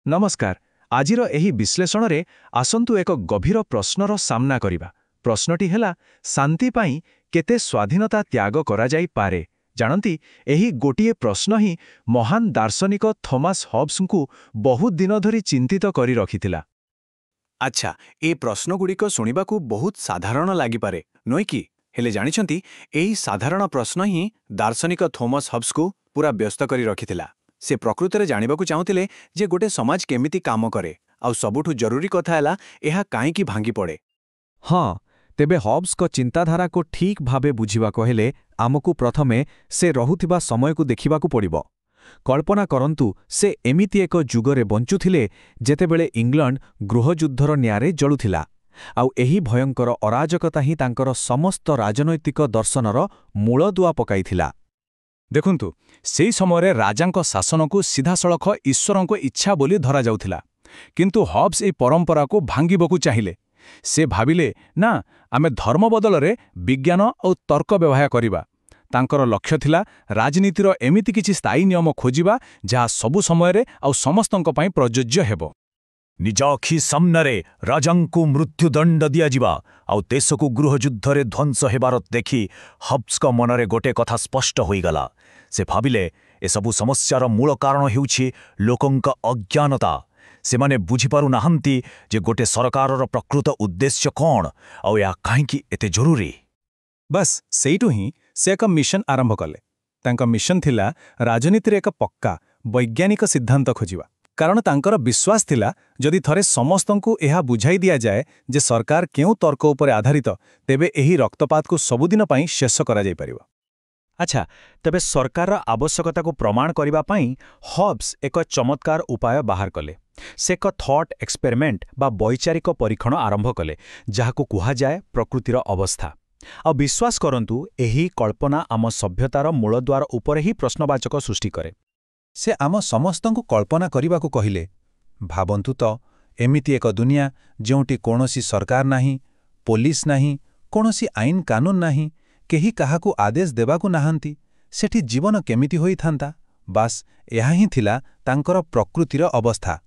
नमस्कार। आजिर एही विश्लेषणरे आसंतु एक गभीर प्रश्नर सामना करिबा। प्रश्नटी हेला शांति पाई केते स्वाधीनता त्याग करा जाई पारे। जानती एही गोटिए प्रश्न ही महान दार्शनिक थॉमस हॉब्स को बहुत दिन धरी चिंतित करी रखिथिला। अच्छा, ए प्रश्नगुड़िक शुणिबाकू बहुत साधारण लागिपारे नोय कि? हेले जानिछंती एही साधारण प्रश्न ही दार्शनिक थॉमस हॉब्स को पूरा व्यस्त करी रखिथिला। से प्रकृତରେ जानिबाकू चाहुथिले जे गोटे समाज केमिति काम करे आउ सबुठु जरूरी कथा हैला एहा काहेकि भांगी पड़े। हाँ, तेबे हॉब्स को चिंताधारा को ठीक भावे बुझिबा कहले आमकू प्रथमे से रहुथिबा समय को देखिबाकू पड़िबो। कल्पना करंतु से एमिति एक जुगरे बंचुथिले जेतेबेले इंग्लैंड गृहयुद्धर न्यारे जळुथिला आउ एही भयंकर अराजकता ही तांकर समस्त राजनैतिक दर्शनर मूलदुआ पकाइथिला। देखुंतु सेई समयरे राजांक शासनकू सीधासळख ईश्वरंक इच्छा बोली धरा जाउथिला, किंतु हॉब्स ए परंपरा को भांगिबकू चाहिए। से भाविले ना आमे धर्म बदलरे विज्ञान और तर्क व्यवहार करिबा। तांकर लक्ष्य थिला राजनीतिर एमिति किछि स्थायी नियम खोजिबा जहा सबु समयरे और समस्तंक पई प्रयोज्य हेबो। निज अखि सामने राजांकु मृत्युदंड दियाजिबा आउ देशकु गृहयुद्धरे ध्वंस हेबार देखि हब्सक मनरे गोटे कथा स्पष्ट होईगला। से भाविले एसबु समस्यार मूल कारण हेउछि लोकंक अज्ञानता। सेमाने बुझिपारु नाहंती जे गोटे सरकारर प्रकृत उद्देश्य कौन आउ या काहेकि एते जरूरी। बस सेइटु ही से एक मिशन आरंभ कले। तांका मिशन थिला राजनीतिर एक पक्का वैज्ञानिक सिद्धांत खोजिबा। कारण तांकर विश्वास थिला जदि थरे समस्तंकु एहा बुझाई दिया जाए जे सरकार केउ तर्क उपरे आधारित तेबे एही रक्तपात को सबुदिन पई शेष करा जाई परिबो। अच्छा, तेबे सरकार आवश्यकता को प्रमाण करिबा पई हॉब्स एक चमत्कार उपाय बाहर कले। से एक थॉट एक्सपेरिमेंट बा वैचारिक परीक्षण आरंभ कले जहाकू कुहा जाए प्रकृतिर अवस्था। आ विश्वास करंतु एही कल्पना आम सभ्यतार मूलद्वार उपरे ही प्रश्नवाचक सृष्टि करे। से आम समस्तंकु कल्पना करिबाकू कहिले। भाबंतु तो एमिति एक दुनिया जोंटी कोनोसी सरकार नाही, पुलिस नाही, कोनोसी आईन कानून नाही, केही काहाकू आदेश देबाकू नाहांती। सेठी जीवन केमिति होई थांता। बास एहा ही थिला तांकर प्रकृतिर अवस्था।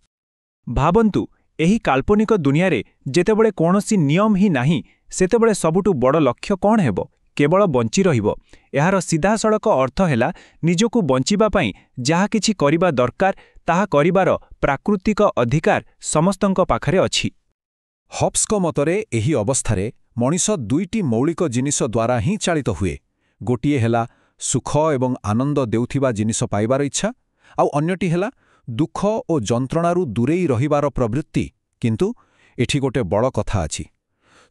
भाबंतु एही काल्पनिक दुनियारे जेतेबेले कोनोसी नियम ही नाही सेतेबेले सबुठु बड़ लक्ष्य कौन हेबो? केवल बंची रहिबो। एहार सीधासळख अर्थ हेला निजकू बंचिबा पई जहा किछि करिबा दरकार ताहा करिबार प्राकृतिक अधिकार समस्तंक पाखरे अछि। हॉब्सको मतरे एही अवस्थारे मनिष दुईटी मौलिक जिनिस द्वारा ही चालित हुए। गोटिए हेला सुख एवं आनंद देउथिबा जिनिस पाइबार इच्छा, आउ अन्यटी हेला दुख ओ जंत्रणारू दूरेई रहिबार प्रवृत्ति। किंतु एठी गोटे बड़ कथा अछि।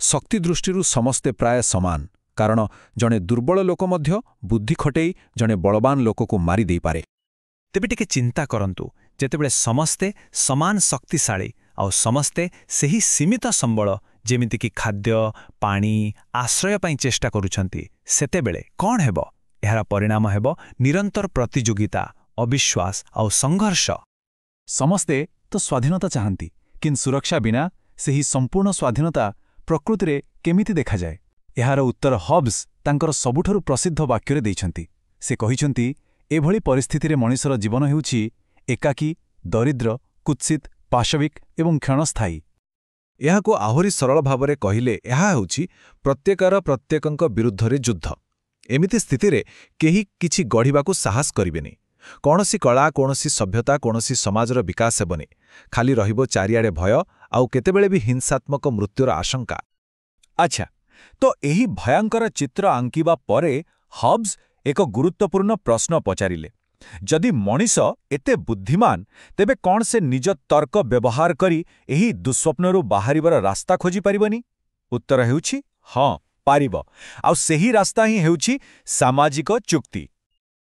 शक्ति दृष्टिरू समस्ते प्राय समान, कारण जणे दुर्बल लोक मध्य बुद्धि खटेई जणे बलवान लोक को मारी देई पारे। तेबे टिके चिंता करंतु जेतेबेले समस्ते समान शक्तिशाली आउ समस्ते सेही सीमित संबल जेमिति कि खाद्य पानी आश्रय पई चेष्टा करूछंती, सेतेबेले कौन हेबो? एहार परिणाम हेबो निरंतर प्रतियोगिता, अविश्वास आउ संघर्ष। समस्ते तो स्वाधीनता चाहंती, किन सुरक्षा बिना सेही संपूर्ण स्वाधीनता प्रकृतिरे केमिति देखा जाए? एहार उत्तर हॉब्स तांकर सबुठरु प्रसिद्ध वाक्यरे दैछंती। से कहिछंती एभଳି परिस्थितिरे मनिषर जीवन हेउछि एकाकी, दरिद्र, कुत्सित, पाशविक एवं क्षणस्थायी। एहाको आहुरी सरल भावरे कहिले एहा हेउछि प्रत्येकर प्रत्येकंक विरुद्धरे युद्ध। एमिति स्थितिरे केही किछि गढ़िबाकू साहस करिबेनी। कौनसी कला, कौनसी सभ्यता, कौनसी समाजर विकास हेबनी। खाली रहिबो चारिआडे भय आउ केतेबेले भी हिंसात्मक मृत्युर आशंका। अच्छा, तो एही भयंकर चित्र आंकिबा परे हॉब्स एक गुरुत्वपूर्ण प्रश्न पचारिले। जदि मनिष एते बुद्धिमान तेबे कौन से निज तर्क व्यवहार करी एही दुस्वप्नरू बाहरिबार रास्ता खोजी पारिबनी? उत्तर हेउछि हाँ, पारिब। आउ सेही रास्ता ही हेउछि सामाजिक चुक्ति।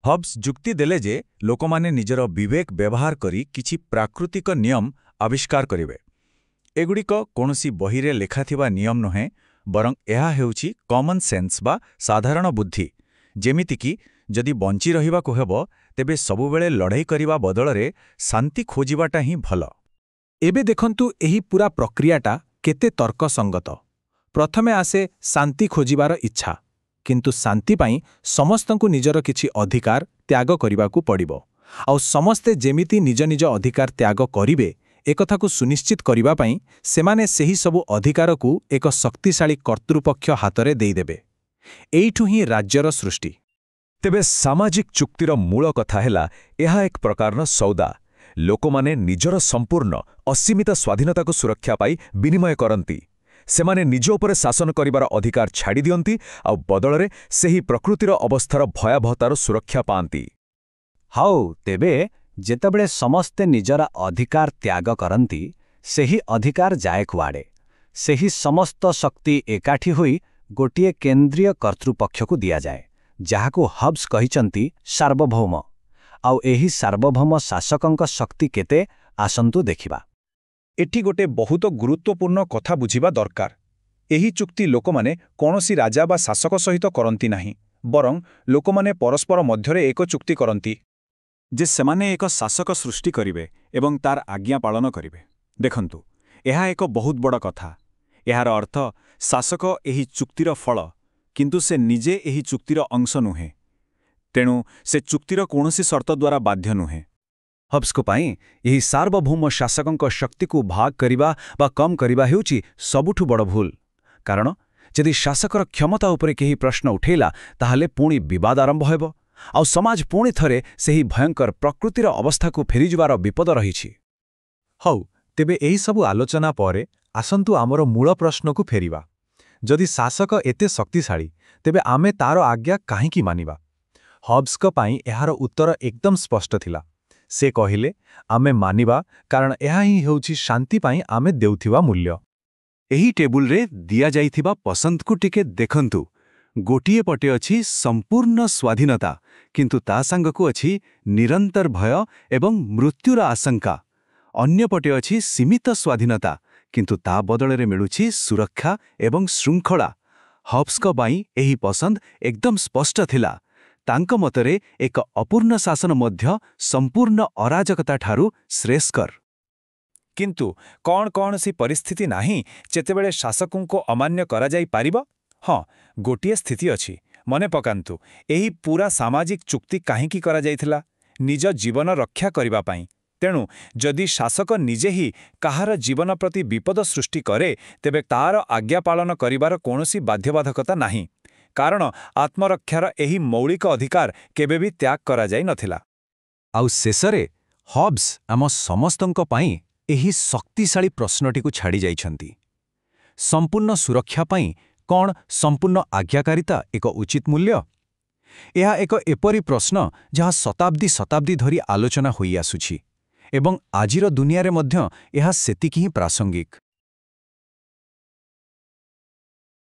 हॉब्स जुक्ति देले जे लोकमाने निजर विवेक व्यवहार करी किछि प्राकृतिक नियम आविष्कार करिवे। एगुड़िक कोनोसी बहिरे लेखाथिबा नियम नुहे, बरं एहा हेउछि कॉमन सेंस बा साधारण बुद्धि। जेमिति कि जदि बंची रहिबाकू हेबो तेबे सबुबेले लड़ाई करिबा बदलरे शांति खोजिबाटा ही भल। एबे देखंतु एही पूरा प्रक्रियाटा केते तर्कसंगत। प्रथमे आसे शांति खोजिबार इच्छा, किंतु शांति पाई समस्तंकु निजर किछि अधिकार त्याग करिबाकू पड़िबो। आउ समस्ते जेमिति निज निज अधिकार त्याग करिवे ଏକଥାକୁ ସୁନିଶ୍ଚିତ କରିବା ପାଇଁ ସେମାନେ ସେହି ସବୁ ଅଧିକାରକୁ ଏକ ଶକ୍ତିଶାଳୀ କର୍ତ୍ତୃପକ୍ଷ ହାତରେ ଦେଇଦେବେ। ଏଇଠୁ ହିଁ ରାଜ୍ୟର ସୃଷ୍ଟି। ତେବେ ସାମାଜିକ ଚୁକ୍ତିର ମୂଳ କଥା ହେଲା ଏହା ଏକ ପ୍ରକାରର ସୌଦା। ଲୋକମାନେ ନିଜର ସମ୍ପୂର୍ଣ୍ଣ ଅସୀମିତ ସ୍ୱାଧୀନତାକୁ ସୁରକ୍ଷା ପାଇ ବିନିମୟ କରନ୍ତି। ସେମାନେ ନିଜ ଉପରେ ଶାସନ କରିବାର ଅଧିକାର ଛାଡ଼ି ଦିଅନ୍ତି ଆଉ ବଦଳରେ ସେହି ପ୍ରକୃତିର ଅବସ୍ଥାର ଭୟାବହତାର ସୁରକ୍ଷା ପାଆନ୍ତି। ହଉ, ତେବେ ଯେତେବେଳେ ସମସ୍ତେ ନିଜର ଅଧିକାର ତ୍ୟାଗ କରନ୍ତି, ସେହି ଅଧିକାର ଯାଏ କୁଆଡ଼େ? ସେହି ସମସ୍ତ ଶକ୍ତି ଏକାଠି ହୋଇ ଗୋଟିଏ କେନ୍ଦ୍ରୀୟ କର୍ତ୍ତୃପକ୍ଷକୁ ଦିଆଯାଏ, ଯାହାକୁ ହବ୍ସ କହିଛନ୍ତି ସାର୍ବଭୌମ। ଆଉ ଏହି ସାର୍ବଭୌମ ଶାସକଙ୍କ ଶକ୍ତି କେତେ, ଆସନ୍ତୁ ଦେଖିବା। ଏଠି ଗୋଟେ ବହୁତ ଗୁରୁତ୍ୱପୂର୍ଣ୍ଣ କଥା ବୁଝିବା ଦରକାର। ଏହି ଚୁକ୍ତି ଲୋକମାନେ କୌଣସି ରାଜା ବା ଶାସକ ସହିତ କରନ୍ତି ନାହିଁ, ବରଂ ଲୋକମାନେ ପରସ୍ପର ମଧ୍ୟରେ ଏକ ଚୁକ୍ତି କରନ୍ତି ଯେ ସେମାନେ ଏକ ଶାସକ ସୃଷ୍ଟି କରିବେ ଏବଂ ତାର ଆଜ୍ଞା ପାଳନ କରିବେ। ଦେଖନ୍ତୁ, ଏହା ଏକ ବହୁତ ବଡ଼ କଥା। ଏହାର ଅର୍ଥ ଶାସକ ଏହି ଚୁକ୍ତିର ଫଳ, କିନ୍ତୁ ସେ ନିଜେ ଏହି ଚୁକ୍ତିର ଅଂଶ ନୁହେଁ। ତେଣୁ ସେ ଚୁକ୍ତିର କୌଣସି ସର୍ତ୍ତ ଦ୍ୱାରା ବାଧ୍ୟ ନୁହେଁ। ହବ୍ସଙ୍କ ପାଇଁ ଏହି ସାର୍ବଭୌମ ଶାସକଙ୍କ ଶକ୍ତିକୁ ଭାଗ କରିବା ବା କମ୍ କରିବା ହେଉଛି ସବୁଠୁ ବଡ଼ ଭୁଲ। କାରଣ ଯଦି ଶାସକର କ୍ଷମତା ଉପରେ କେହି ପ୍ରଶ୍ନ ଉଠେଇଲା, ତାହେଲେ ପୁଣି ବିବାଦ ଆରମ୍ଭ ହେବ ଆଉ ସମାଜ ପୁଣି ଥରେ ସେହି ଭୟଙ୍କର ପ୍ରକୃତିର ଅବସ୍ଥାକୁ ଫେରିଯିବାର ବିପଦ ରହିଛି। ହଉ, ତେବେ ଏହିସବୁ ଆଲୋଚନା ପରେ ଆସନ୍ତୁ ଆମର ମୂଳ ପ୍ରଶ୍ନକୁ ଫେରିବା। ଯଦି ଶାସକ ଏତେ ଶକ୍ତିଶାଳୀ, ତେବେ ଆମେ ତାର ଆଜ୍ଞା କାହିଁକି ମାନିବା? ହବ୍ସଙ୍କ ପାଇଁ ଏହାର ଉତ୍ତର ଏକଦମ ସ୍ପଷ୍ଟ ଥିଲା। ସେ କହିଲେ, ଆମେ ମାନିବା କାରଣ ଏହା ହିଁ ହେଉଛି ଶାନ୍ତି ପାଇଁ ଆମେ ଦେଉଥିବା ମୂଲ୍ୟ। ଏହି ଟେବୁଲରେ ଦିଆଯାଇଥିବା ପସନ୍ଦକୁ ଟିକେ ଦେଖନ୍ତୁ। ଗୋଟିଏ ପଟେ ଅଛି ସମ୍ପୂର୍ଣ୍ଣ ସ୍ୱାଧୀନତା, କିନ୍ତୁ ତା ସାଙ୍ଗକୁ ଅଛି ନିରନ୍ତର ଭୟ ଏବଂ ମୃତ୍ୟୁର ଆଶଙ୍କା। ଅନ୍ୟପଟେ ଅଛି ସୀମିତ ସ୍ୱାଧୀନତା, କିନ୍ତୁ ତା ବଦଳରେ ମିଳୁଛି ସୁରକ୍ଷା ଏବଂ ଶୃଙ୍ଖଳା। ହବ୍ସଙ୍କ ପାଇଁ ଏହି ପସନ୍ଦ ଏକଦମ ସ୍ପଷ୍ଟ ଥିଲା। ତାଙ୍କ ମତରେ ଏକ ଅପୂର୍ଣ୍ଣ ଶାସନ ମଧ୍ୟ ସମ୍ପୂର୍ଣ୍ଣ ଅରାଜକତାଠାରୁ ଶ୍ରେଷ୍ଠକର। କିନ୍ତୁ କ'ଣ କୌଣସି ପରିସ୍ଥିତି ନାହିଁ ଯେତେବେଳେ ଶାସକଙ୍କୁ ଅମାନ୍ୟ କରାଯାଇପାରିବ? ହଁ, ଗୋଟିଏ ସ୍ଥିତି ଅଛି। ମନେ ପକାନ୍ତୁ, ଏହି ପୂରା ସାମାଜିକ ଚୁକ୍ତି କାହିଁକି କରାଯାଇଥିଲା? ନିଜ ଜୀବନ ରକ୍ଷା କରିବା ପାଇଁ। ତେଣୁ ଯଦି ଶାସକ ନିଜେ ହିଁ କାହାର ଜୀବନ ପ୍ରତି ବିପଦ ସୃଷ୍ଟି କରେ, ତେବେ ତାର ଆଜ୍ଞା ପାଳନ କରିବାର କୌଣସି ବାଧ୍ୟବାଧକତା ନାହିଁ, କାରଣ ଆତ୍ମରକ୍ଷାର ଏହି ମୌଳିକ ଅଧିକାର କେବେ ବି ତ୍ୟାଗ କରାଯାଇନଥିଲା। ଆଉ ଶେଷରେ ହବ୍ସ ଆମ ସମସ୍ତଙ୍କ ପାଇଁ ଏହି ଶକ୍ତିଶାଳୀ ପ୍ରଶ୍ନଟିକୁ ଛାଡ଼ି ଯାଇଛନ୍ତି। ସମ୍ପୂର୍ଣ୍ଣ ସୁରକ୍ଷା ପାଇଁ କ'ଣ ସମ୍ପୂର୍ଣ୍ଣ ଆଜ୍ଞାକାରିତା ଏକ ଉଚିତ ମୂଲ୍ୟ? ଏହା ଏକ ଏପରି ପ୍ରଶ୍ନ ଯାହା ଶତାବ୍ଦୀ ଶତାବ୍ଦୀ ଧରି ଆଲୋଚନା ହୋଇଆସୁଛି ଏବଂ ଆଜିର ଦୁନିଆରେ ମଧ୍ୟ ଏହା ସେତିକି ହିଁ ପ୍ରାସଙ୍ଗିକ।